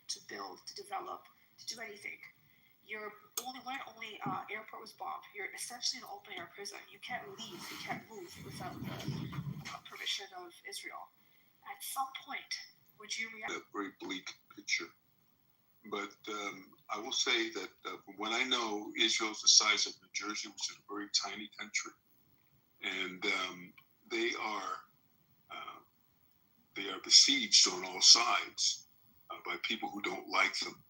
to build, to develop, to do anything. You're only when only airport was bombed. You're essentially in an open air prison. You can't leave. You can't move without the permission of Israel. At some point, would you react? A very bleak picture. But I will say that from what I know, Israel is the size of New Jersey, which is a very tiny country, and they are besieged on all sides by people who don't like them.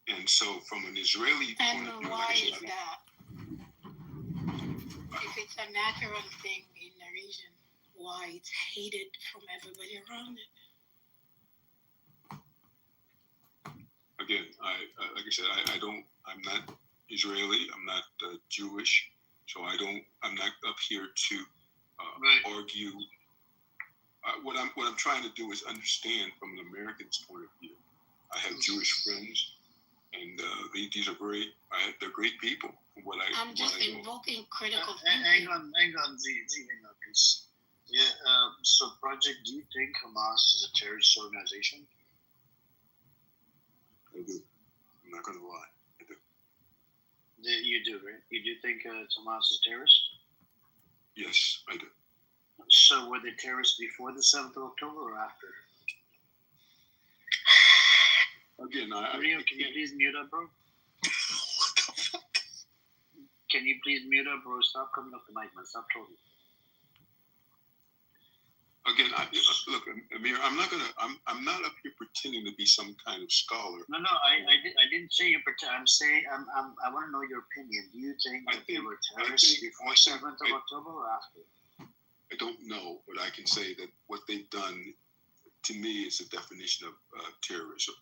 And so, from an Israeli and point of view, why is that? If it's a natural thing in the region, why it's hated from everybody around it? Again, like I said, I'm not Israeli. I'm not Jewish, so I'm not up here to argue. What I'm trying to do is understand from an American's point of view. I have Jewish friends, and these are they're great people. From what I'm just invoking critical thinking. Hang on, please. Yeah. So, Project, do you think Hamas is a terrorist organization? I do. I'm not going to lie. I do. You do, right? You do think Hamas is a terrorist? Yes, I do. So were they terrorists before the 7th of October or after? Again, Rio, can you please mute up, bro? What the fuck? Can you please mute up, bro? Stop coming off the mic, man. Stop talking. Again, look, Amir. I'm not up here pretending to be some kind of scholar. No. I didn't say you pretend. I'm saying I want to know your opinion. Do you think that they were terrorists before 7th of October or after? I don't know, but I can say that what they've done, to me, is a definition of terrorism,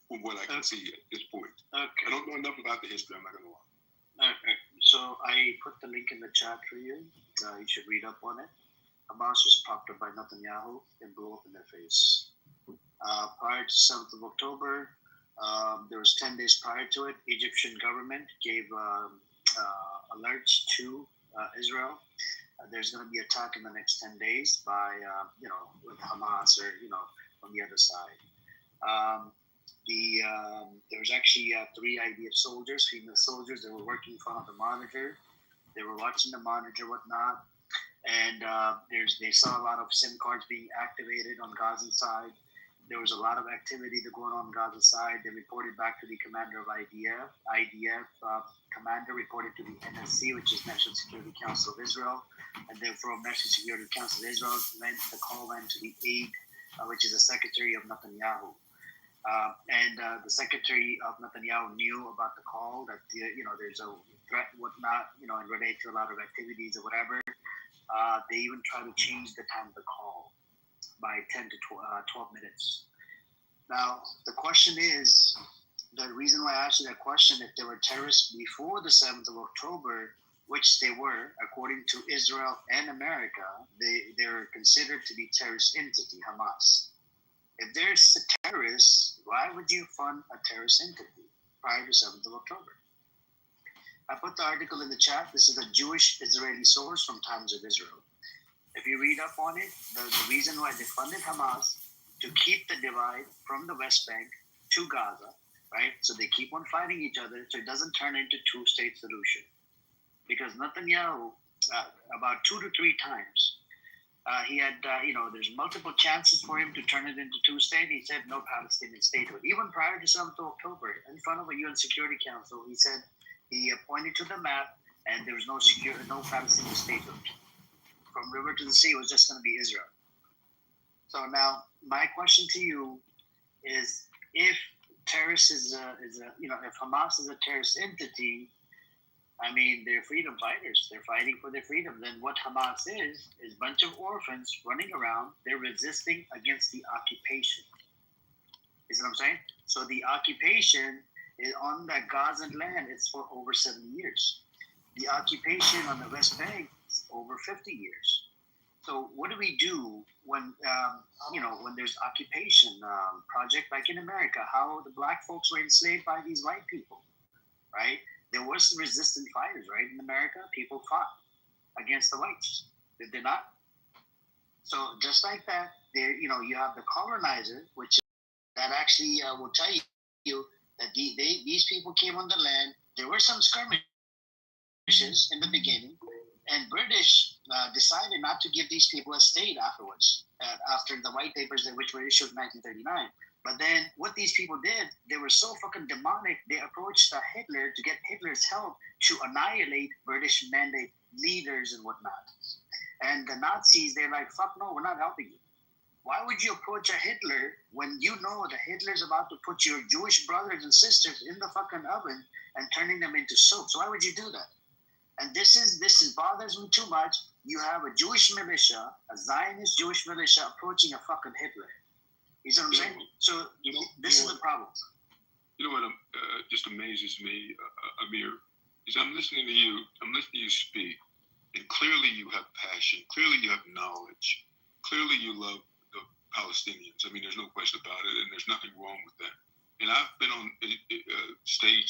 from what I can see at this point. Okay. I don't know enough about the history. I'm not going to lie. Okay. So I put the link in the chat for you. You should read up on it. Hamas was propped up by Netanyahu and blew up in their face. Prior to 7th of October, there was 10 days prior to it, Egyptian government gave alerts to Israel. There's going to be attack in the next 10 days by, with Hamas or, on the other side. There was actually 3 IDF soldiers, female soldiers, that were working in front of the monitor. They were watching the monitor, whatnot. And they saw a lot of SIM cards being activated on Gaza side. There was a lot of activity going on Gaza side. They reported back to the commander of IDF. IDF commander reported to the NSC, which is National Security Council of Israel. And then from National Security Council of Israel, the call went to the aide, which is the secretary of Netanyahu. And the secretary of Netanyahu knew about the call, that there's a threat, whatnot, and related to a lot of activities or whatever. They even tried to change the time of the call by 10 to 12 minutes. Now, the question is, the reason why I asked you that question, if they were terrorists before the 7th of October, which they were, according to Israel and America, they're considered to be terrorist entity, Hamas. If they're terrorists, why would you fund a terrorist entity prior to 7th of October? I put the article in the chat. This is a Jewish Israeli source from Times of Israel. If you read up on it, the reason why they funded Hamas to keep the divide from the West Bank to Gaza, right? So they keep on fighting each other so it doesn't turn into two-state solution. Because Netanyahu, about 2 to 3 times, he had, there's multiple chances for him to turn it into two-state. He said no Palestinian statehood. Even prior to 7th of October, in front of a UN Security Council, he said, he pointed to the map, and there was no Palestinian statehood. From river to the sea, it was just going to be Israel. So now, my question to you is, if terrorist if Hamas is a terrorist entity, I mean, they're freedom fighters. They're fighting for their freedom. Then what Hamas is a bunch of orphans running around. They're resisting against the occupation. You see what I'm saying? So the occupation is on that Gazan land. It's for over 7 years. The occupation on the West Bank is over 50 years. So what do we do when there's occupation project like in America? How the black folks were enslaved by these white people, right? There were some resistant fighters, right? In America, people fought against the whites. Did they not? So just like that, there, you have the colonizer, which that actually will tell you you that these people came on the land. There were some skirmishes in the beginning, and British decided not to give these people a state afterwards, after the white papers which were issued in 1939. But then what these people did, they were so fucking demonic, they approached Hitler to get Hitler's help to annihilate British mandate leaders and whatnot. And the Nazis, they're like, fuck no, we're not helping you. Why would you approach a Hitler when you know that Hitler's about to put your Jewish brothers and sisters in the fucking oven and turning them into soup? So why would you do that? And this bothers me too much. You have a Jewish militia, a Zionist Jewish militia approaching a fucking Hitler. You see what I'm saying? So this is the problem. You know what just amazes me, Amir, is I'm listening to you speak, and clearly you have passion, clearly you have knowledge, clearly you love the Palestinians. I mean, there's no question about it, and there's nothing wrong with that. And I've been on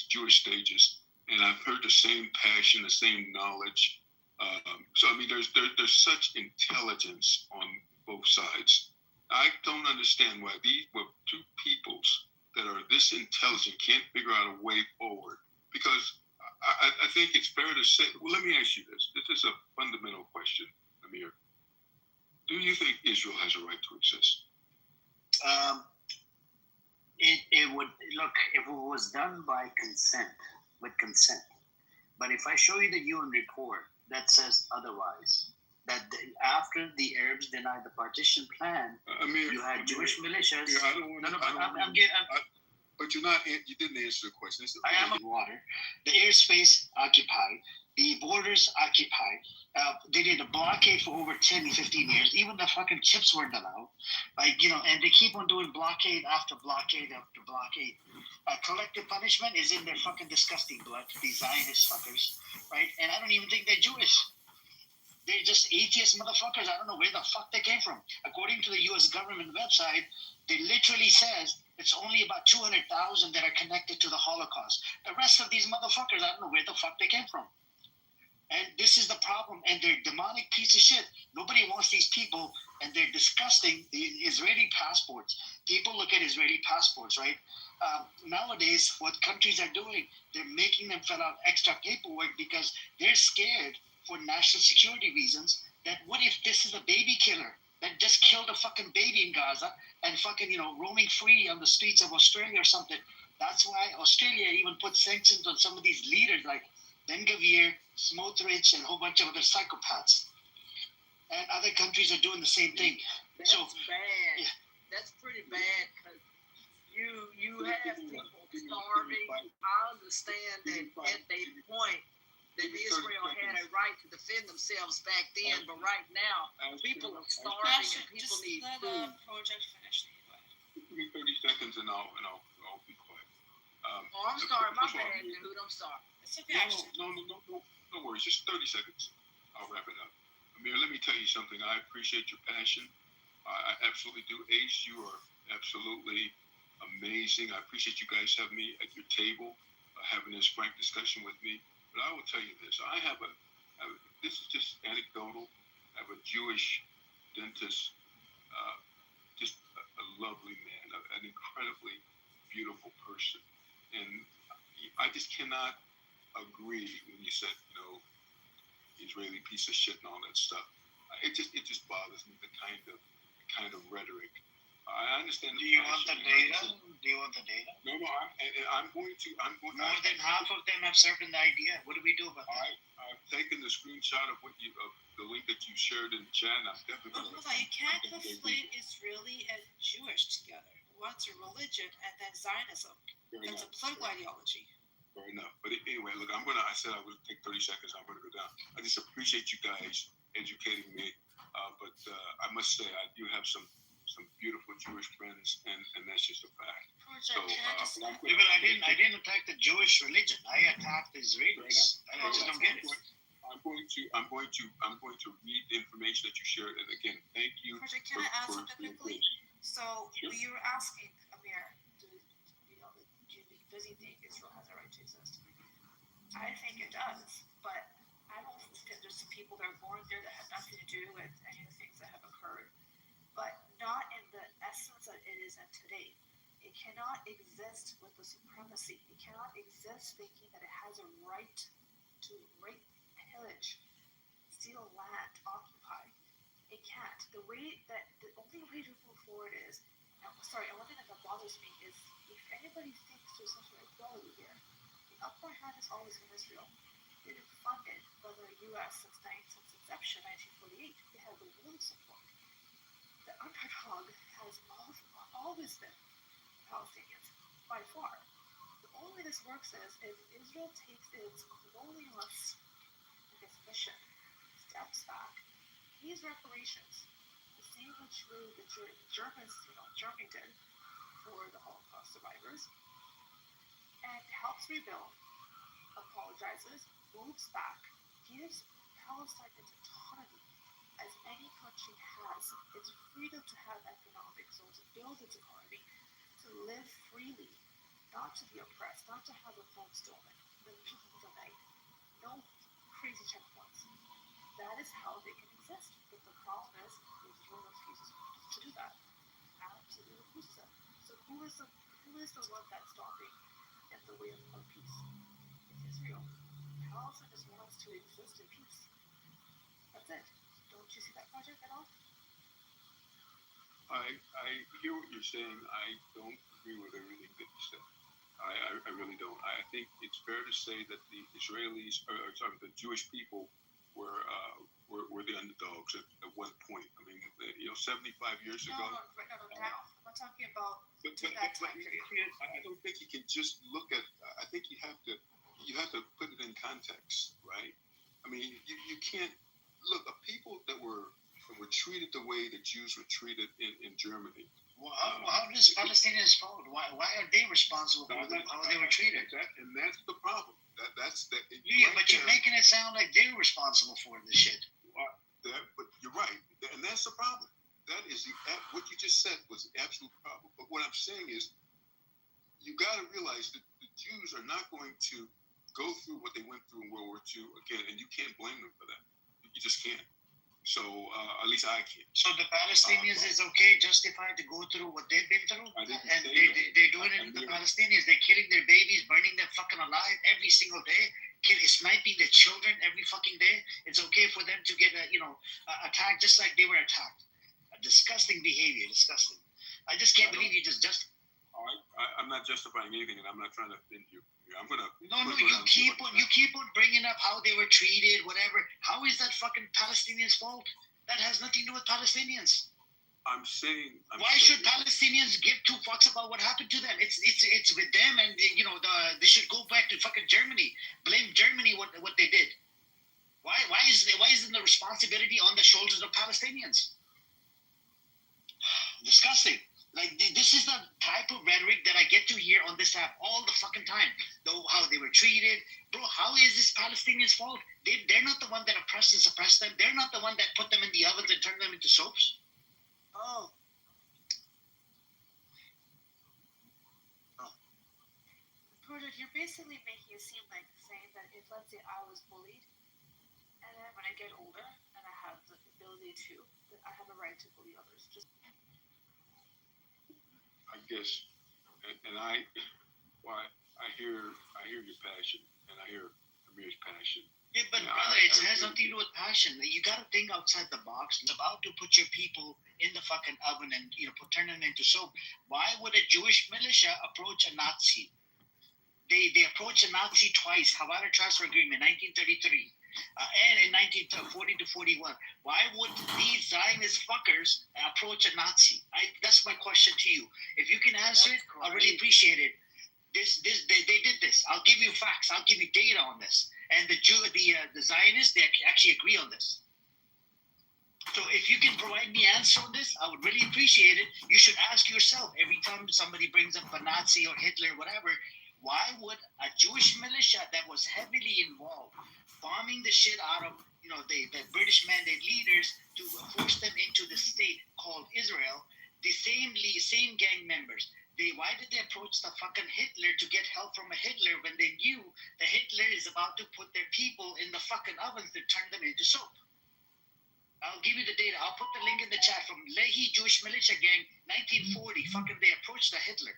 Jewish stages, and I've heard the same passion, the same knowledge. So I mean, there's such intelligence on both sides. I don't understand why these two peoples that are this intelligent can't figure out a way forward. Because I think it's fair to say. Well, let me ask you this. This is a fundamental question, Amir. Do you think Israel has a right to exist? It would look if it was done by consent, with consent. But if I show you the UN report that says otherwise, that after the Arabs denied the partition plan, Amir, you had Jewish militias. I don't want but you didn't answer the question. I am on water. The airspace occupied. The borders occupied. They did a blockade for over 10, 15 years. Even the fucking chips weren't allowed. And they keep on doing blockade after blockade after blockade. Collective punishment is in their fucking disgusting blood, these Zionist fuckers, right? And I don't even think they're Jewish. They're just atheist motherfuckers. I don't know where the fuck they came from. According to the U.S. government website, they literally says it's only about 200,000 that are connected to the Holocaust. The rest of these motherfuckers, I don't know where the fuck they came from. And this is the problem. And they're demonic piece of shit. Nobody wants these people, and they're disgusting. The Israeli passports. People look at Israeli passports, right? Nowadays, what countries are doing, they're making them fill out extra paperwork because they're scared for national security reasons that what if this is a baby killer that just killed a fucking baby in Gaza and fucking, roaming free on the streets of Australia or something. That's why Australia even put sanctions on some of these leaders like Ben-Gvir, Smotrich, and a whole bunch of other psychopaths. And other countries are doing the same thing. That's bad. Yeah. That's pretty bad because you have people starving. I understand that at their point that Israel had a right to defend themselves back then, but right now people are starving and people need food. Project finish. Give me 30 seconds and I'll be quiet. I'm sorry, my bad, dude. I'm sorry. It's okay. No worries. Just 30 seconds. I'll wrap it up. Amir, let me tell you something. I appreciate your passion. I absolutely do. Ace, you are absolutely amazing. I appreciate you guys having me at your table, having this frank discussion with me. But I will tell you this. This is just anecdotal. I have a Jewish dentist, just a lovely man, an incredibly beautiful person. And I just cannot agree when you said, Israeli piece of shit and all that stuff. It just bothers me, the kind of rhetoric. I understand. Do you want the data? No, I'm going to. More than half of them have served in the idea. What do we do about that? I've taken the screenshot of the link that you shared in the chat. And I'm definitely going to. You can't conflate Israeli and Jewish together. One's a religion, and then Zionism. That's a political ideology. Fair enough. But anyway, look, I said I would take 30 seconds. I'm going to go down. I just appreciate you guys educating me. But I must say, you have some beautiful Jewish friends, and that's just a fact. So, I didn't attack the Jewish religion. I attacked the Israelis. I just don't get it. I'm going to read the information that you shared, and again, thank you. Can I ask something quickly? So sure. You were asking Amir, does he think Israel has a right to exist? I think it does, but I don't think there's some people that are born there that have nothing to do with any of the things that have occurred, but not in the essence that it is in today. It cannot exist with the supremacy. It cannot exist thinking that it has a right to rape, pillage, steal land, occupy. It can't. The only way to move forward is, and one thing that bothers me is if anybody thinks there's some sort of equality here, the upper hand has always been Israel. They've been funded by the U.S. since inception, 1948. They have the world support. The underdog has always been Palestinians, by far. The only way this works is if Israel takes its colonialist, mission, steps back, pays reparations, the same which way the Germans, Germany did for the Holocaust survivors, and helps rebuild, apologizes, moves back, gives Palestine its autonomy, as any country has, its freedom to have economic zones, to build its economy, to live freely, not to be oppressed, not to have a phone stolen in the middle of the night. No crazy checkpoints. That is how they can exist. But the problem is, Israel refuses to do that. Absolutely refuses it. So who is the one that's stopping in the way of peace? It's Israel. Palestine just wants to exist in peace. That's it. Don't you see that project at all? I hear what you're saying. I don't agree with everything that you said. I really don't. I think it's fair to say that the Israelis, the Jewish people, were the underdogs at one point. I mean, 75 years ago. No, now. I'm talking about But I don't think you can just look at. I think you have to put it in context, right? I mean, you can't look at people that were treated the way the Jews were treated in Germany. Well, how does Palestinians fault? Why are they responsible for how they were treated? And that's the problem. That's the. Yeah, but you're making it sound like they're responsible for this shit. But you're right, and that's the problem. That is what you just said was the absolute problem. But what I'm saying is, you got to realize that the Jews are not going to go through what they went through in World War II again, and you can't blame them for that. You just can't. So at least I can't. So the Palestinians is okay, justified to go through what they've been through, and they're doing it to the Palestinians. They're killing their babies, burning them fucking alive every single day, sniping their children every fucking day. It's okay for them to get attacked just like they were attacked. A disgusting behavior, disgusting. I just can't believe you just. I'm not justifying anything, and I'm not trying to offend you. You keep on bringing up how they were treated, whatever. How is that fucking Palestinians' fault? That has nothing to do with Palestinians. I'm saying. Why should Palestinians give two fucks about what happened to them? It's with them, and they should go back to fucking Germany. Blame Germany what they did. Why isn't the responsibility on the shoulders of Palestinians? Disgusting. Like, this is the type of rhetoric that I get to hear on this app all the fucking time. How they were treated. Bro, how is this Palestinians' fault? They're not the one that oppressed and suppressed them. They're not the one that put them in the ovens and turned them into soaps. Oh. Project, you're basically making it seem like saying that if, let's say, I was bullied, and then when I get older, and I have the ability to, that I have the right to bully others. I guess, and I hear your passion, and I hear Amir's passion. Yeah, but brother, it has nothing to do with passion. You got to think outside the box. It's about to put your people in the fucking oven and turn them into soap. Why would a Jewish militia approach a Nazi? They approached a Nazi twice. Havana Transfer Agreement, 1933. And in 1940 to 41, why would these Zionist fuckers approach a Nazi? That's my question to you. If you can answer it, I'll really appreciate it. They did this. I'll give you facts. I'll give you data on this. And the Zionists, they actually agree on this. So if you can provide me an answer on this, I would really appreciate it. You should ask yourself every time somebody brings up a Nazi or Hitler, whatever, why would a Jewish militia that was heavily involved, bombing the shit out of the British mandate leaders to force them into the state called Israel, the same gang members, why did they approach the fucking Hitler to get help from a Hitler when they knew the Hitler is about to put their people in the fucking ovens to turn them into soap? I'll give you the data. I'll put the link in the chat from Lehi Jewish Militia Gang, 1940. Fucking they approached the Hitler.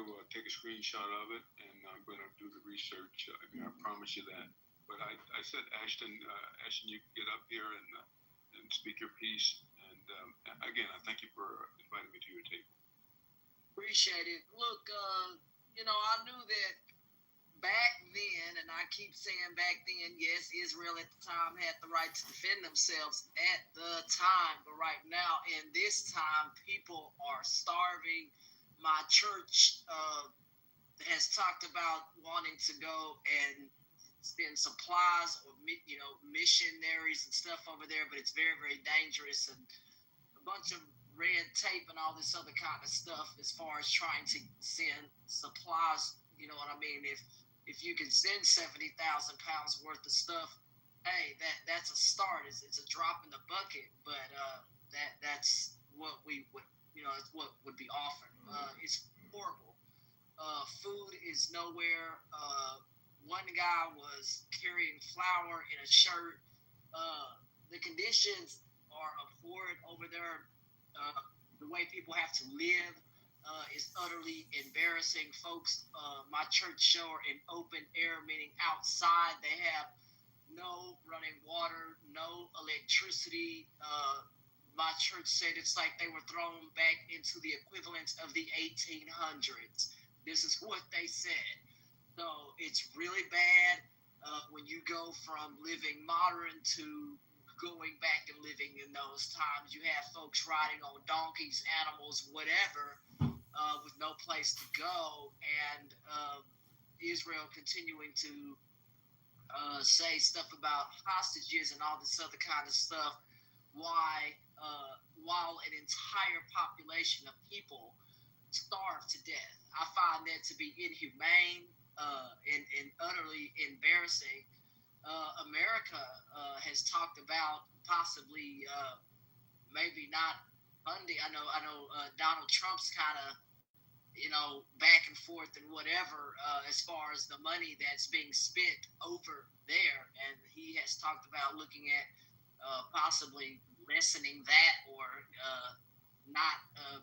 to take a screenshot of it, and I'm going to do the research. I mean, I promise you that. But I said, Ashton, you can get up here and speak your piece. And again, I thank you for inviting me to your table. Appreciate it. Look, I knew that back then, and I keep saying back then, yes, Israel at the time had the right to defend themselves at the time, but right now, in this time, people are starving. My church has talked about wanting to go and send supplies or missionaries and stuff over there, but it's very, very dangerous and a bunch of red tape and all this other kind of stuff as far as trying to send supplies. You know what I mean? If you can send 70,000 pounds worth of stuff, hey, that's a start. It's a drop in the bucket, but that's what we would, it's what would be offered. It's horrible. Food is nowhere. One guy was carrying flour in a shirt. The conditions are abhorrent over there. The way people have to live is utterly embarrassing. Folks, my church show are in open air, meaning outside. They have no running water, no electricity. My church said it's like they were thrown back into the equivalent of the 1800s. This is what they said. So it's really bad when you go from living modern to going back and living in those times. You have folks riding on donkeys, animals, whatever, with no place to go, and Israel continuing to say stuff about hostages and all this other kind of stuff. Why, while an entire population of people starve to death, I find that to be inhumane and utterly embarrassing. America has talked about possibly maybe not funding. I know. Donald Trump's kind of back and forth and whatever as far as the money that's being spent over there, and he has talked about looking at possibly lessening that or not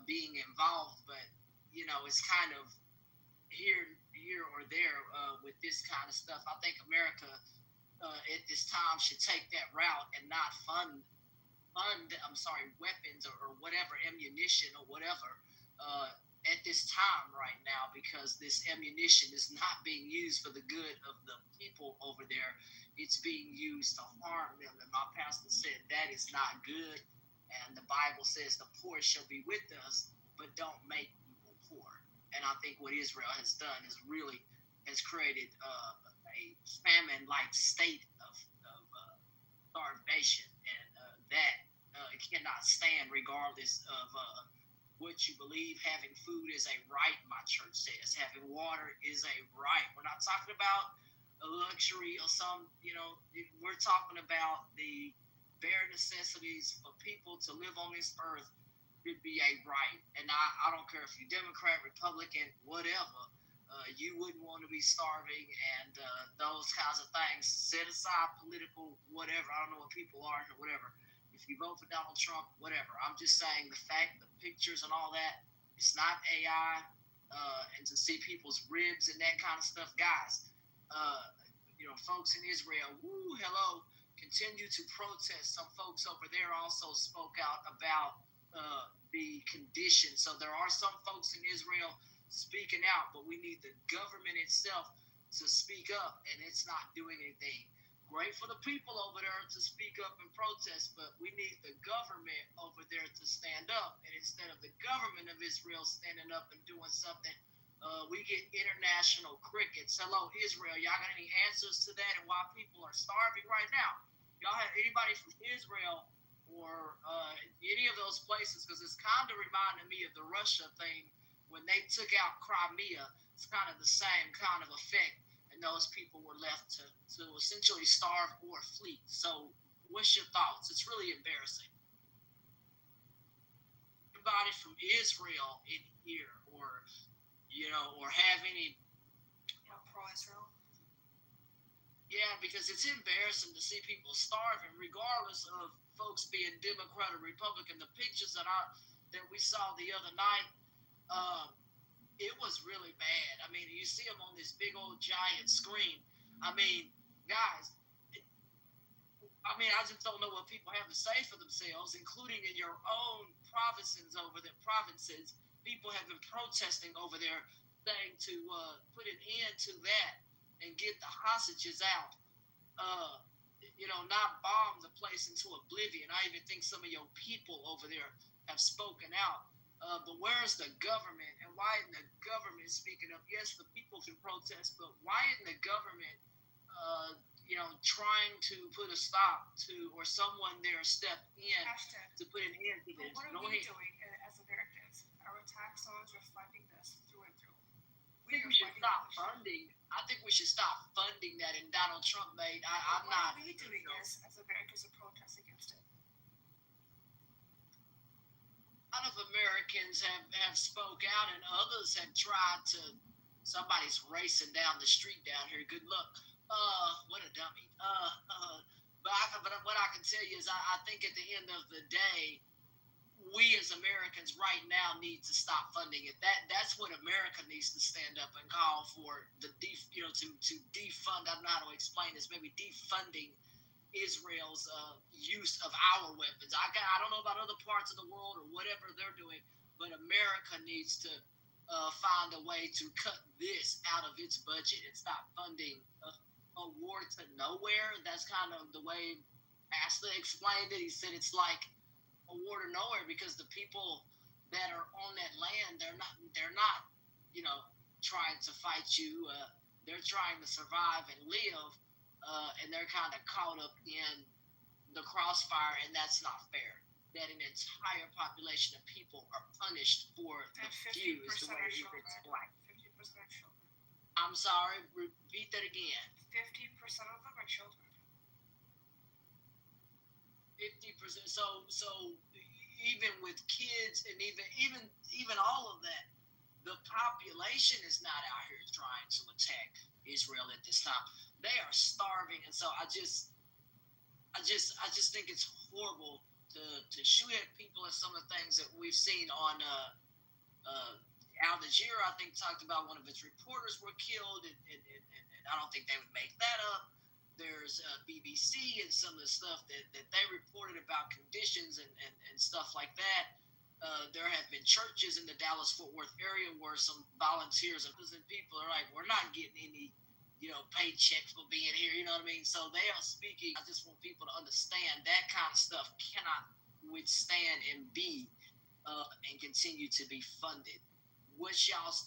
being involved. But it's kind of here or there with this kind of stuff. I think America at this time should take that route and not fund weapons or whatever, ammunition or whatever at this time right now, because this ammunition is not being used for the good of the people over there. It's being used to harm them. And my pastor said that is not good. And the Bible says the poor shall be with us, but don't make people poor. And I think what Israel has done is really has created a famine-like state of starvation, and that cannot stand regardless of what you believe. Having food is a right, my church says. Having water is a right. We're not talking about a luxury or some, we're talking about the bare necessities for people to live on this earth should be a right. And I don't care if you're Democrat, Republican, whatever, you wouldn't want to be starving and those kinds of things. Set aside political whatever. I don't know what people are or whatever. If you vote for Donald Trump, whatever. I'm just saying the fact, the pictures and all that, it's not AI. And to see people's ribs and that kind of stuff, guys, folks in Israel, hello, continue to protest. Some folks over there also spoke out about the conditions. So there are some folks in Israel speaking out, but we need the government itself to speak up, and it's not doing anything. Great for the people over there to speak up and protest, but we need the government over there to stand up. And instead of the government of Israel standing up and doing something, we get international crickets. Hello, Israel. Y'all got any answers to that and why people are starving right now? Y'all have anybody from Israel or any of those places? Because it's kind of reminding me of the Russia thing when they took out Crimea. It's kind of the same kind of effect. And those people were left to essentially starve or flee. So what's your thoughts? It's really embarrassing. Anybody from Israel in here or have any pro-Israel? Yeah, because it's embarrassing to see people starving, regardless of folks being Democrat or Republican. The pictures that we saw the other night, it was really bad. I mean, you see them on this big old giant screen. I mean, guys, I just don't know what people have to say for themselves, including in your own provinces over there. Provinces, people have been protesting over there, saying to put an end to that and get the hostages out. Not bomb the place into oblivion. I even think some of your people over there have spoken out. But where's the government? And why isn't the government speaking up? Yes, the people can protest, but why isn't the government, trying to put a stop to, or someone there step in Ashton, to put an end to but this? what are we doing as Americans? Our tax dollars are funding this through and through. We should stop funding. I think we should stop funding that. And Donald Trump made. I'm not. What are we doing as Americans to protest against it? A lot of Americans have spoke out, and others have tried to. Somebody's racing down the street down here. Good luck. What a dummy. But what I can tell you is I think at the end of the day, we as Americans right now need to stop funding it. That's what America needs to stand up and call for to defund. I don't know how to explain this. Maybe defunding Israel's use of our weapons. I don't know about other parts of the world or whatever they're doing, but America needs to find a way to cut this out of its budget and stop funding a war to nowhere. That's kind of the way Ashley explained it. He said it's like a war to nowhere because the people that are on that land, they're not trying to fight you. They're trying to survive and live, and they're kind of caught up in the crossfire, and that's not fair. That an entire population of people are punished for the few is the way he explained. 50% of children. I'm sorry, repeat that again. 50% of them are children. 50%. So even with kids and even all of that, the population is not out here trying to attack Israel at this time. They are starving, and so I just think it's horrible to shoot at people and some of the things that we've seen on Al Jazeera. I think talked about one of its reporters were killed, and I don't think they would make that up. There's BBC and some of the stuff that they reported about conditions and stuff like that. There have been churches in the Dallas-Fort Worth area where some volunteers and people are like, we're not getting any, paychecks for being here. You know what I mean? So they are speaking. I just want people to understand that kind of stuff cannot withstand and be and continue to be funded. What's y'all's